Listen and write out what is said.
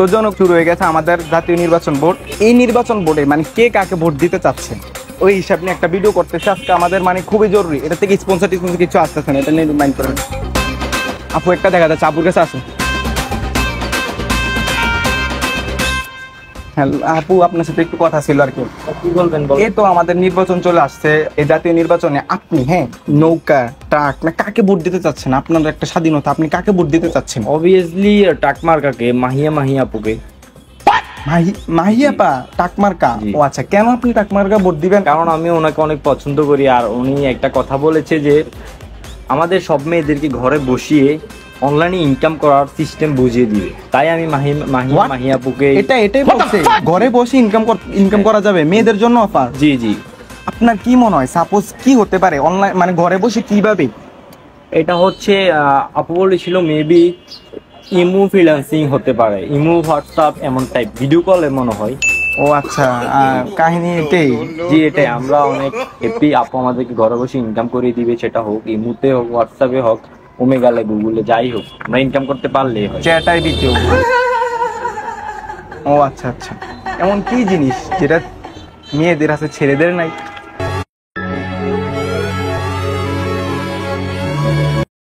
উত্তেজনক শুরু হয়ে গেছে আমাদের জাতীয় নির্বাচন বোর্ড। এই নির্বাচন বোর্ডে মানে কে কাকে ভোট দিতে চাচ্ছে ওই হিসাব নিয়ে একটা ভিডিও করতেছে আজকে আমাদের, মানে খুবই জরুরি। এটা থেকে স্পন্সর কিছু আসতেছে না, এটা নিয়ে মাইন্ড করেন। আপু একটা দেখা যাচ্ছে, আপুর কাছে আসুন। হ্যালো আপু, আপনার সাথে একটু কথা ছিল আর কি। কি বলবেন? এই তো আমাদের নির্বাচন চলে আসছে, এই জাতীয় নির্বাচনে আপনি নৌকা ট্রাক না কাকে ভোট দিতে চাচ্ছেন? আপনার একটা স্বাধীনতা, আপনি কাকে ভোট দিতে চাচ্ছেন? অবভিয়াসলি টাক মার্কাকে, মাহিয়া আপুকে। মাহিয়াপা টাকমার্কা? ও আচ্ছা, কেন আপনি টাকমার্কা ভোট দিবেন? কারণ আমি ওনাকে অনেক পছন্দ করি, আর উনি একটা কথা বলেছে যে আমাদের সব মেয়েদেরকে ঘরে বসিয়ে অনলাইনে ইনকাম করার সিস্টেম বুঝিয়ে দিবে। তাই আমি মাহিয়া আপুকে এটাই বলছে, ঘরে বসে ইনকাম করা যাবে মেয়েদের জন্য অফার। জি জি। আপনার কি মনে হয় সাপোজ কি হতে পারে অনলাইন, মানে ঘরে বসে কিভাবে? এটা হচ্ছে আপু বলেছিল মেবি ইমো ফ্রিল্যান্সিং হতে পারে, ইমো হোয়াটসঅ্যাপ এমন টাইপ ভিডিও কলে মনে হয়। ও আচ্ছা, কাহিনী এটাই। জি এটাই, আমরা অনেক হ্যাপি। আপু আমাদেরকে ঘরে বসে ইনকাম করে দিবে, সেটা হোক ইমোতে হোক, হোয়াটসঅ্যাপে হোক, ওমেগালে, গুগলে, যাই হোক, আমরা ইনকাম করতে পারলেই হয়। চ্যাটাই দিতে। ও আচ্ছা আচ্ছা, এমন কি জিনিস যেটা মেয়েদের আছে ছেলেদের নাই?